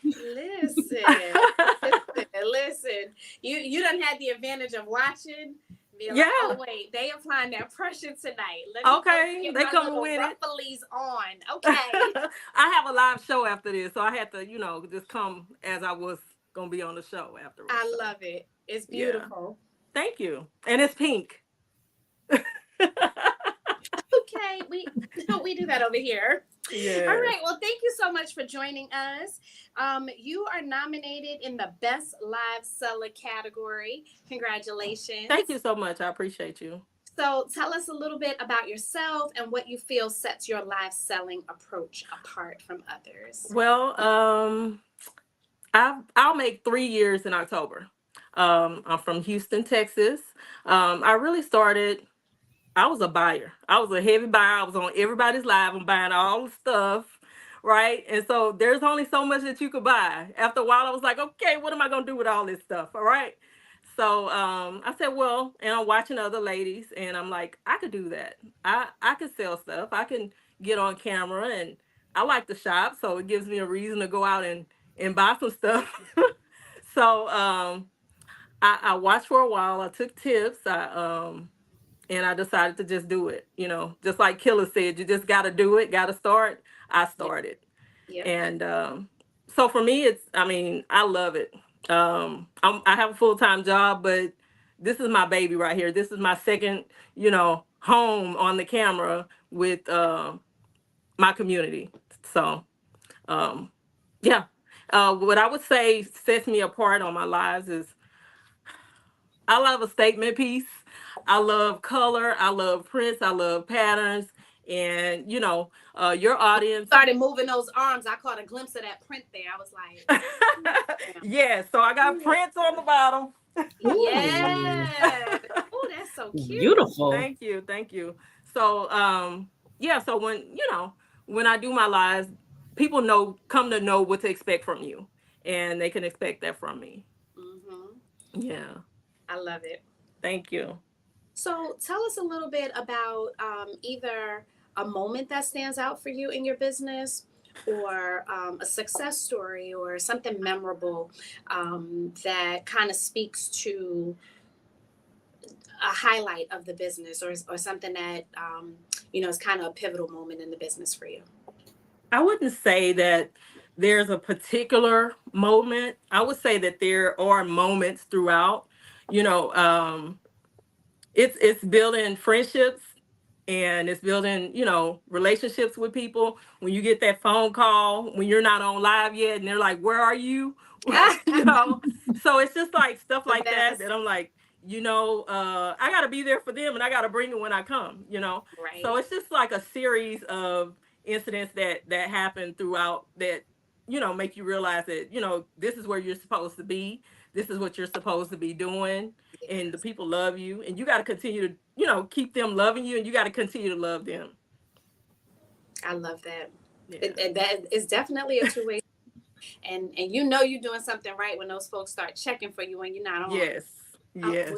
Listen. You done had the advantage of watching. Yeah. Like, oh wait, they applying that pressure tonight. Okay, they coming with it. Ruffles on. Okay. I have a live show after this, so I had to, just come as I was gonna be on the show afterwards. I love it. It's beautiful. Yeah. Thank you, and it's pink. Okay, we do that over here. Yeah. All right. Well, thank you so much for joining us. You are nominated in the Best Live Seller category. Congratulations. Thank you so much. I appreciate you. So tell us a little bit about yourself and what you feel sets your live selling approach apart from others. Well, I'll make 3 years in October. I'm from Houston, Texas. I really started. I was a buyer. I was a heavy buyer. I was on everybody's live. I'm buying all the stuff, right? And so there's only so much that you could buy. After a while, I was like, okay, what am I going to do with all this stuff? All right. So I said, well, and I'm watching other ladies, and I'm like, I could do that. I could sell stuff. I can get on camera, and I like to shop, so it gives me a reason to go out and buy some stuff. So I watched for a while. I took tips. And I decided to just do it. You know, just like Killahz said, you just got to do it, got to start. I Yep. started. Yep. And so for me, I mean, I love it. I have a full-time job, but this is my baby right here. This is my second, home on the camera with my community. So, um, yeah. What I would say sets me apart on my lives is I love a statement piece. I love color. I love prints. I love patterns. And, your audience. Started moving those arms. I caught a glimpse of that print there. I was like, Yeah, so I got prints on the bottom. yeah. Oh, that's so cute. Beautiful. Thank you. Thank you. So, yeah, so when I do my lives, people come to know what to expect from you, and they can expect that from me. Mm-hmm. Yeah. I love it. Thank you. So tell us a little bit about either a moment that stands out for you in your business, or a success story, or something memorable that kind of speaks to a highlight of the business, or something that is kind of a pivotal moment in the business for you. I wouldn't say that there's a particular moment. I would say that there are moments throughout. You know, it's building friendships, and it's building, relationships with people. When you get that phone call when you're not on live yet, and they're like, "Where are you?" you know. So it's just like stuff The like that best. I'm like, I got to be there for them, and I got to bring it when I come. Right. So it's just like a series of incidents that happen throughout that, make you realize that, this is where you're supposed to be. This is what you're supposed to be doing, and the Yes. people love you, and you got to continue to, keep them loving you, and you got to continue to love them. I love that. Yeah. That is definitely a two-way. And you're doing something right when those folks start checking for you when you're not on. Yes. Yes.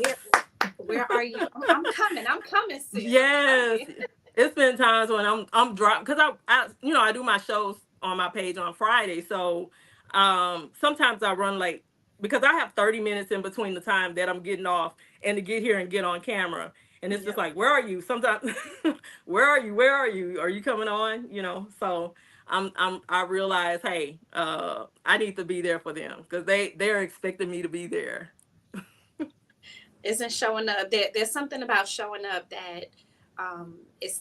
Where are you? I'm coming. I'm coming, sis. Yes. I'm coming. It's been times when I'm dropped, because I do my shows on my page on Friday. So sometimes I run late because I have 30 minutes in between the time that I'm getting off and to get here and get on camera. And it's just like, where are you? Sometimes where are you? Where are you? Are you coming on? So I realize, hey, I need to be there for them, because they're expecting me to be there. Isn't showing up. There's something about showing up that is.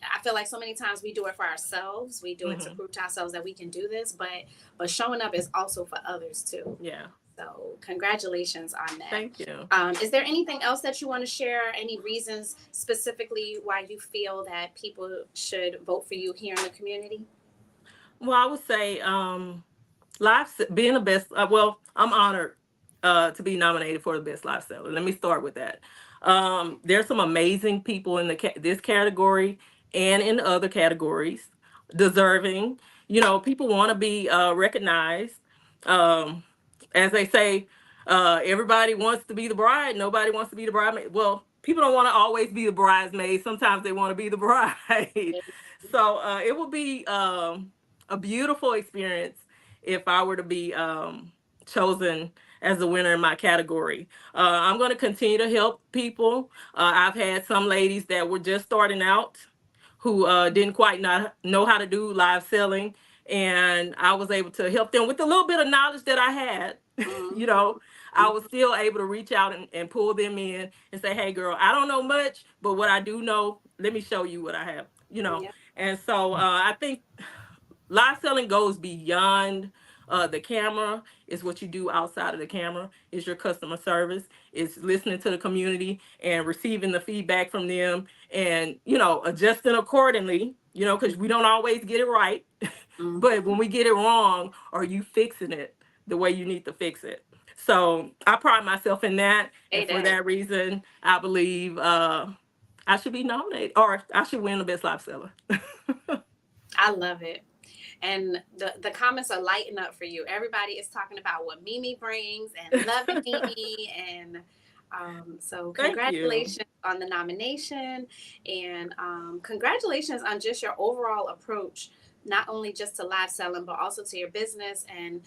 I feel like so many times we do it for ourselves. We do it to prove to ourselves that we can do this, but showing up is also for others too. Yeah. So congratulations on that. Thank you. Is there anything else that you want to share? Any reasons specifically why you feel that people should vote for you here in the community? Well, I would say being the best. Well, I'm honored to be nominated for the best life seller. Let me start with that. There's some amazing people in this category and in other categories deserving. People want to be recognized. Um, as they say, everybody wants to be the bride. Nobody wants to be the bridesmaid. Well, people don't want to always be the bridesmaid. Sometimes they want to be the bride. So it will be a beautiful experience if I were to be chosen as the winner in my category. I'm going to continue to help people. I've had some ladies that were just starting out who didn't quite know how to do live selling, and I was able to help them with a little bit of knowledge that I had. I was still able to reach out and pull them in and say, hey girl, I don't know much, but what I do know, let me show you what I have. Yeah. And so I think live selling goes beyond the camera. Is what you do outside of the camera. Is your customer service. It's listening to the community and receiving the feedback from them, and adjusting accordingly. Because we don't always get it right, but when we get it wrong, are you fixing it the way you need to fix it? So I pride myself in that, and for that reason, I believe I should be nominated, or I should win the best live seller. I love it. and the comments are lighting up for you. Everybody is talking about what Mimi brings and loving Mimi, and so congratulations on the nomination, and congratulations on just your overall approach, not only just to live selling, but also to your business, and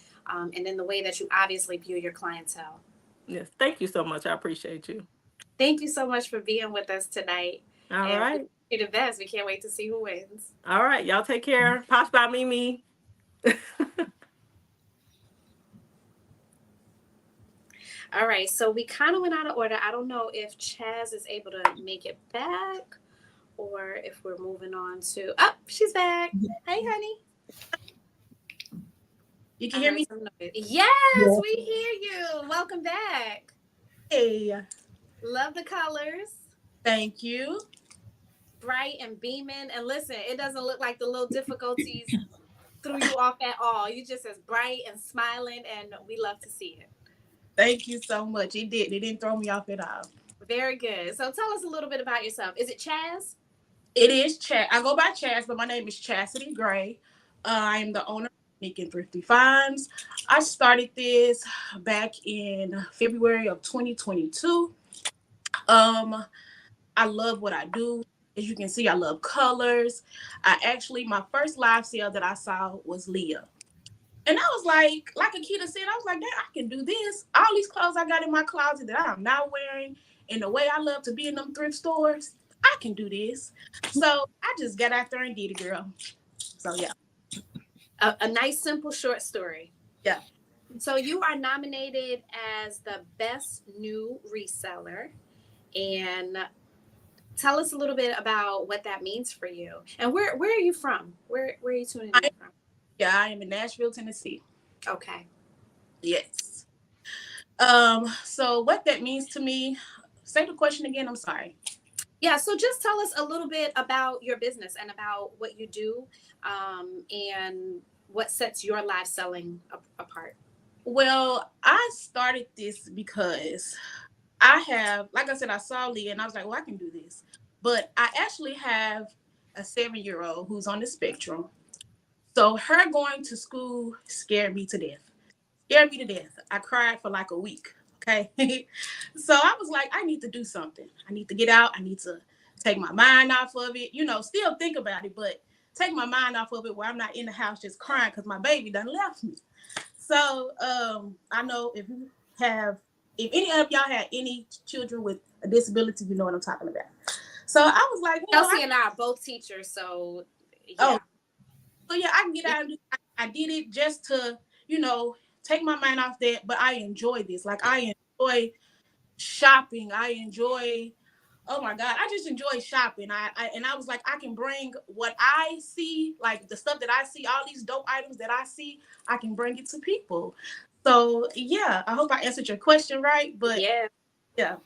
in the way that you obviously view your clientele. Yes, thank you so much. I appreciate you. Thank you so much for being with us tonight. All right. You're the best. We can't wait to see who wins. All right. Y'all take care. Posh by Mimi. All right. So we kind of went out of order. I don't know if Chaz is able to make it back or if we're moving on to... Oh, she's back. Hey, honey. You can hear me? Yes, we hear you. Welcome back. Hey. Love the colors. Thank you. Bright and beaming. And listen, it doesn't look like the little difficulties threw you off at all. You just as bright and smiling, and we love to see it. Thank you so much. It didn't throw me off at all. Very good. So tell us a little bit about yourself. Is it Chaz? It is Chaz. I go by Chaz, but my name is Chastity Gray. I am the owner of Unique and Thrifty Finds. I started this back in February of 2022. I love what I do. As you can see, I love colors. My first live sale that I saw was Leah. And I was like Akida said, I was like, I can do this. All these clothes I got in my closet that I'm not wearing, and the way I love to be in them thrift stores, I can do this. So I just got out there and did it, girl. So yeah. A nice, simple, short story. Yeah. So you are nominated as the best new reseller. And tell us a little bit about what that means for you. And where are you from? Where are you tuning in from? Yeah, I am in Nashville, Tennessee. Okay. Yes. So what that means to me, say the question again, I'm sorry. Yeah, so just tell us a little bit about your business and about what you do, and what sets your live selling apart. Well, I started this because I have, like I said, I saw Leah and I was like, well, I can do this. But I actually have a 7-year-old who's on the spectrum. So her going to school scared me to death. I cried for like a week. Okay. So I was like, I need to do something. I need to get out. I need to take my mind off of it, still think about it, but take my mind off of it where I'm not in the house just crying because my baby done left me. So I know if any of y'all had any children with a disability, you know what I'm talking about. So I was like, Elsie and I are both teachers, so yeah. Oh, so yeah, I can get out and I did it just to, take my mind off that, but I enjoy this. Like I enjoy shopping. Oh my God, I just enjoy shopping. I was like, I can bring what I see, like the stuff that I see, all these dope items that I see, I can bring it to people. So yeah, I hope I answered your question right. But yeah.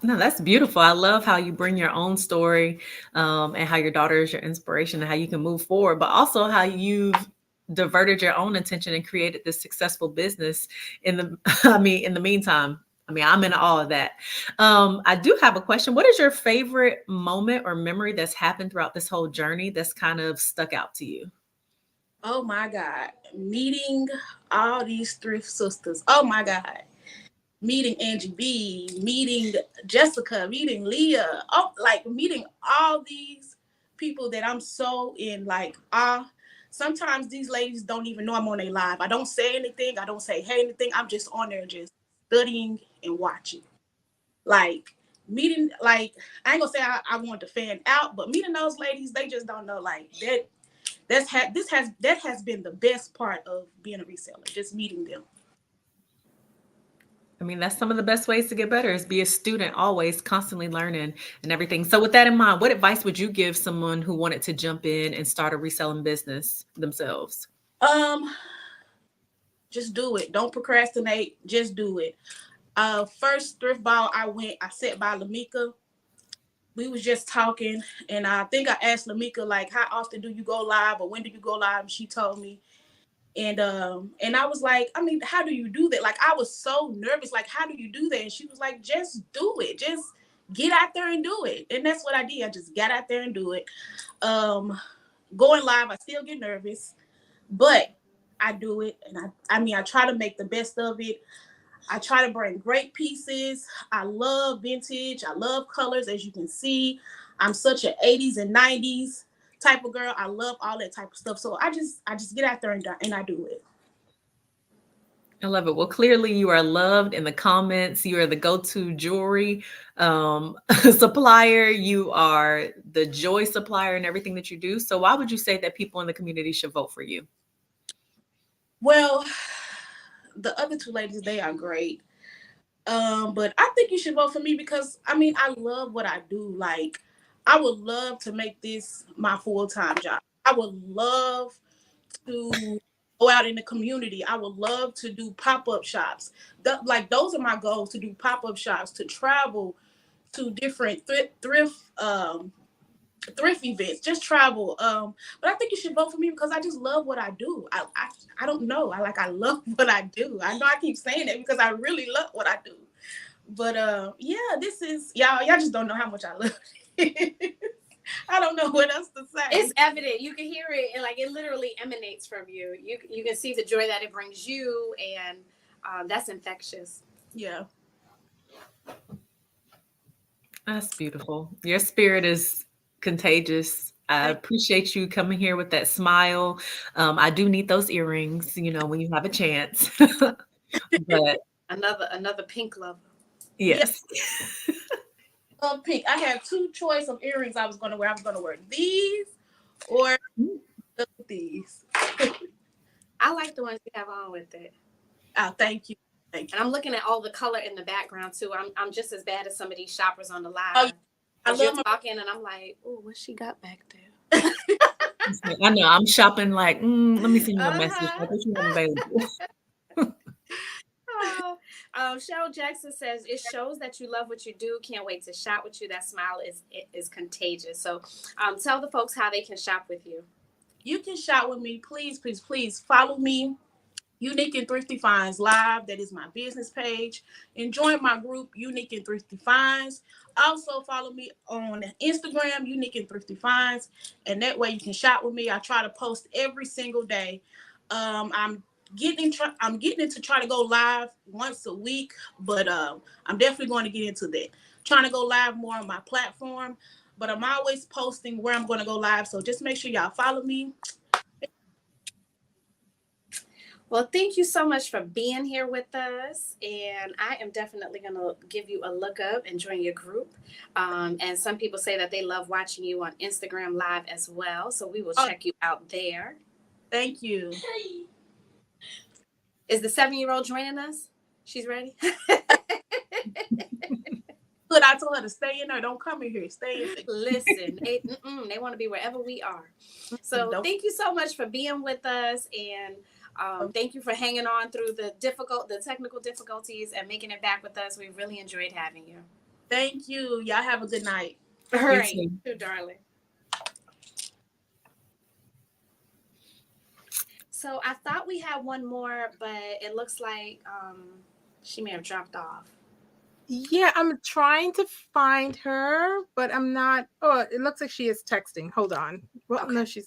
No, that's beautiful. I love how you bring your own story, and how your daughter is your inspiration and how you can move forward, but also how you've diverted your own attention and created this successful business in the meantime. I'm in awe of that. I do have a question. What is your favorite moment or memory that's happened throughout this whole journey that's kind of stuck out to you? Oh my God. Meeting all these thrift sisters. Oh my God. Meeting Angie B, meeting Jessica, meeting Leah. Oh, like meeting all these people that I'm so in like awe. Sometimes these ladies don't even know I'm on their live. I don't say anything. I don't say hey anything. I'm just on there just studying and watching. Like meeting, like I ain't gonna say I want to fan out, but meeting those ladies, they just don't know like that. That has been the best part of being a reseller, just meeting them. That's some of the best ways to get better is be a student, always constantly learning and everything. So with that in mind, what advice would you give someone who wanted to jump in and start a reselling business themselves? Just do it. Don't procrastinate. Just do it. First thrift ball I sat by Lamika. We was just talking, and I think I asked Lamika like, how often do you go live or when do you go live? And she told me. And I was like, how do you do that? Like, I was so nervous. Like, how do you do that? And she was like, just do it. Just get out there and do it. And that's what I did. I just got out there and do it. going live, I still get nervous, but I do it. And I try to make the best of it. I try to bring great pieces. I love vintage. I love colors, as you can see. I'm such an 80s and 90s type of girl. I love all that type of stuff. So I just get out there and I do it. I love it. Well, clearly you are loved in the comments. You are the go-to jewelry supplier. You are the joy supplier in everything that you do. So why would you say that people in the community should vote for you? Well, the other two ladies, they are great. But I think you should vote for me because I love what I do. Like, I would love to make this my full-time job. I would love to go out in the community. I would love to do pop-up shops. Those are my goals, to do pop-up shops, to travel to different thrift events, just travel. But I think you should vote for me because I just love what I do. I don't know. I love what I do. I know I keep saying it because I really love what I do. But this is y'all just don't know how much I love it. I don't know what else to say. It's evident. You can hear it, and it literally emanates from you. You can see the joy that it brings you, and that's infectious. Yeah. That's beautiful. Your spirit is contagious. I appreciate you coming here with that smile. I do need those earrings, when you have a chance. But another pink lover. Yes. Pink. I had two choice of earrings I was going to wear. I was going to wear these or these. I like the ones you have on with it. Oh, thank you. And I'm looking at all the color in the background too. I'm just as bad as some of these shoppers on the live. I love talking, and I'm like, oh, what she got back there? I know. I'm shopping let me send you a message. I think you have available. Cheryl Jackson says, it shows that you love what you do. Can't wait to shop with you. That smile is contagious. So tell the folks how they can shop with you. You can shop with me. Please, please, please follow me. Unique and Thrifty Finds Live. That is my business page. And join my group, Unique and Thrifty Finds. Also follow me on Instagram, Unique and Thrifty Finds. And that way you can shop with me. I try to post every single day. I'm getting into try to go live once a week, but I'm definitely going to get into that. Trying to go live more on my platform, but I'm always posting where I'm going to go live. So just make sure y'all follow me. Well, thank you so much for being here with us. And I am definitely going to give you a look up and join your group. And some people say that they love watching you on Instagram Live as well. So we will check you out there. Thank you. Is the 7-year-old joining us? She's ready? Good. I told her to stay in there. Don't come in here. Stay in there. Listen, they want to be wherever we are. So thank you so much for being with us. And thank you for hanging on through the technical difficulties and making it back with us. We really enjoyed having you. Thank you. Y'all have a good night. All right. You too, darling. So I thought we had one more, but it looks like she may have dropped off. Yeah, I'm trying to find her, but I'm not. Oh, it looks like she is texting. Hold on. Well, okay. No, she's.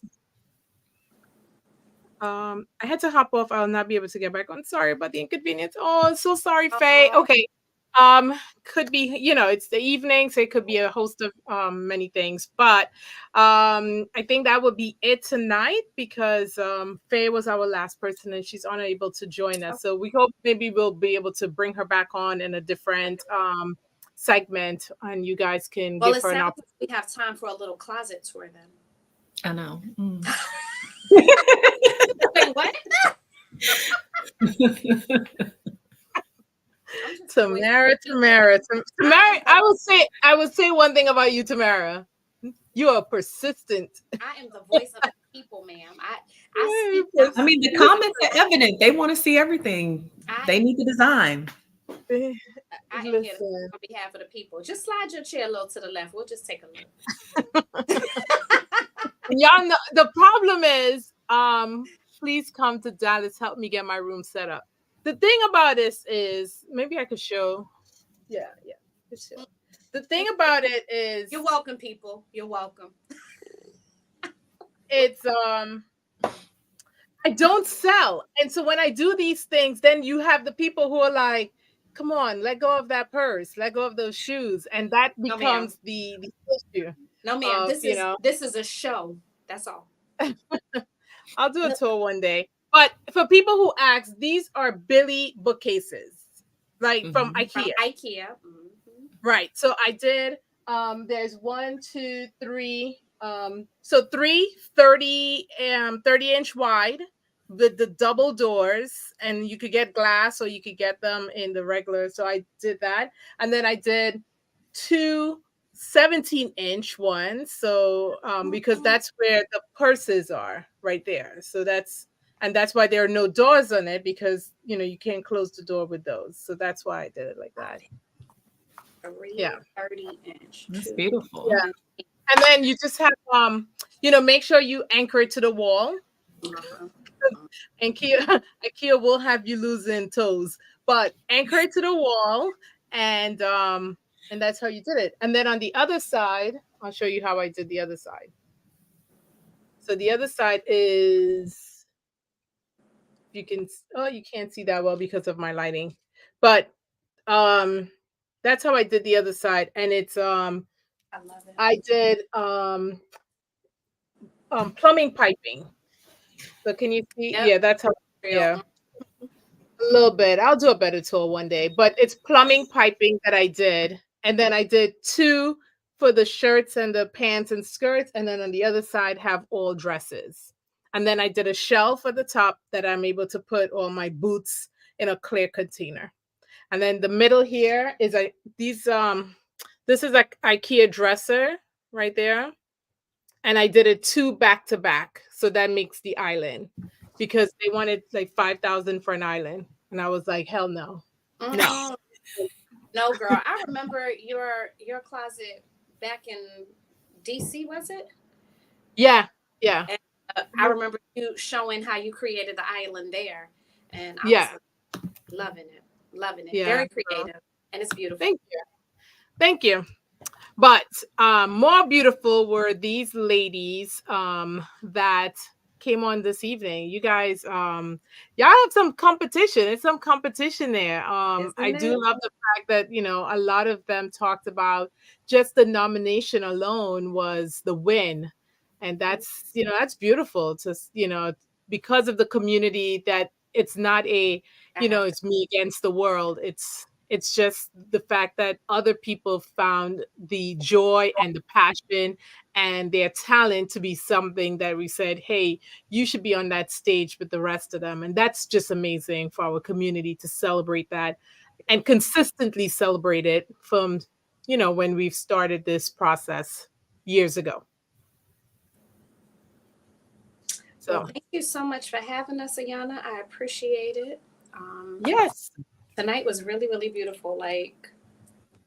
I had to hop off. I'll not be able to get back on. Sorry about the inconvenience. Oh, so sorry, Faye. Okay. Could be, it's the evening, so it could be a host of many things. But I think that would be it tonight because Faye was our last person and she's unable to join us. So we hope maybe we'll be able to bring her back on in a different segment and you guys can give her an opportunity. We have time for a little closet tour then. I know. Wait, what? Tamara. I would say one thing about you, Tamara. You are persistent. I am the voice of the people, ma'am. I mean, the comments are evident. They want to see everything. They need the design. I am here on behalf of the people. Just slide your chair a little to the left. We'll just take a look. Y'all know the problem is, please come to Dallas. Help me get my room set up. The thing about this is, maybe I could show. Yeah. The thing about it is, you're welcome, people. You're welcome. it's I don't sell. And so when I do these things, then you have the people who are like, come on, let go of that purse, let go of those shoes. And that No, ma'am. becomes the issue No, ma'am. of, This is a show. That's all. I'll do a No. tour one day. But for people who ask, these are Billy bookcases, like from IKEA. From IKEA. Right. So I did, there's 1, 2, 3, so 3 30-inch wide with the double doors, and you could get glass or you could get them in the regular. So I did that. And then I did 2 17-inch ones. So because that's where the purses are right there. So that's why there are no doors on it, because you can't close the door with those. So that's why I did it like that. 30-inch. That's beautiful. Yeah. And then you just have make sure you anchor it to the wall. And IKEA will have you losing toes, but anchor it to the wall, and that's how you did it. And then on the other side, I'll show you how I did the other side. So the other side is, you can't see that well because of my lighting, but that's how I did the other side. And it's I love it. I did plumbing piping. So can you see? Yep. Yeah, that's how. Yeah, a little bit. I'll do a better tour one day. But it's plumbing piping that I did, and then I did 2 for the shirts and the pants and skirts, and then on the other side have all dresses. And then I did a shelf at the top that I'm able to put all my boots in a clear container. And then the middle here is this is a IKEA dresser right there. And I did it 2 back to back. So that makes the island, because they wanted like 5,000 for an island. And I was like, hell no. No. No, girl. I remember your closet back in DC, was it? Yeah. Yeah. And, I remember you showing how you created the island there. And I Yeah. was loving it. Loving it. Yeah. Very creative. And it's beautiful. Thank you. Thank you. But more beautiful were these ladies that came on this evening. You guys, y'all have some competition. It's some competition there. I do love the fact that, a lot of them talked about just the nomination alone was the win. And that's, that's beautiful to, because of the community, that it's not it's me against the world. It's just the fact that other people found the joy and the passion and their talent to be something that we said, hey, you should be on that stage with the rest of them. And that's just amazing for our community to celebrate that and consistently celebrate it from, when we've started this process years ago. So well, thank you so much for having us, Ayana. I appreciate it. Yes. Tonight was really, really beautiful. Like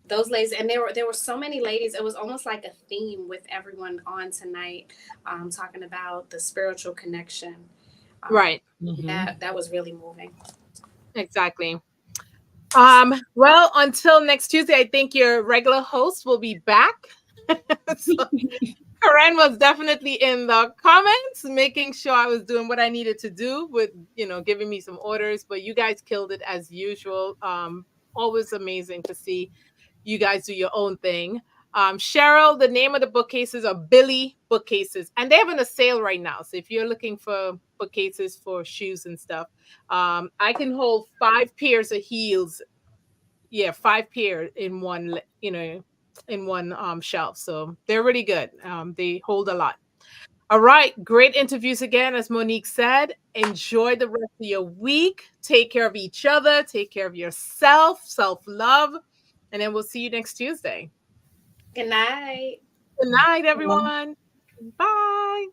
those ladies, and there were so many ladies. It was almost like a theme with everyone on tonight, talking about the spiritual connection. Right. That was really moving. Exactly. Well, until next Tuesday, I think your regular host will be back. Karen was definitely in the comments, making sure I was doing what I needed to do with, giving me some orders. But you guys killed it as usual. Always amazing to see you guys do your own thing. Cheryl, the name of the bookcases are Billy bookcases, and they're having a sale right now. So if you're looking for bookcases for shoes and stuff, I can hold 5 pairs of heels. Yeah, 5 pairs in one, in one shelf. So they're really good. They hold a lot. All right. Great interviews again. As Monique said, enjoy the rest of your week. Take care of each other. Take care of yourself, self-love. And then we'll see you next Tuesday. Good night. Good night, everyone. Bye.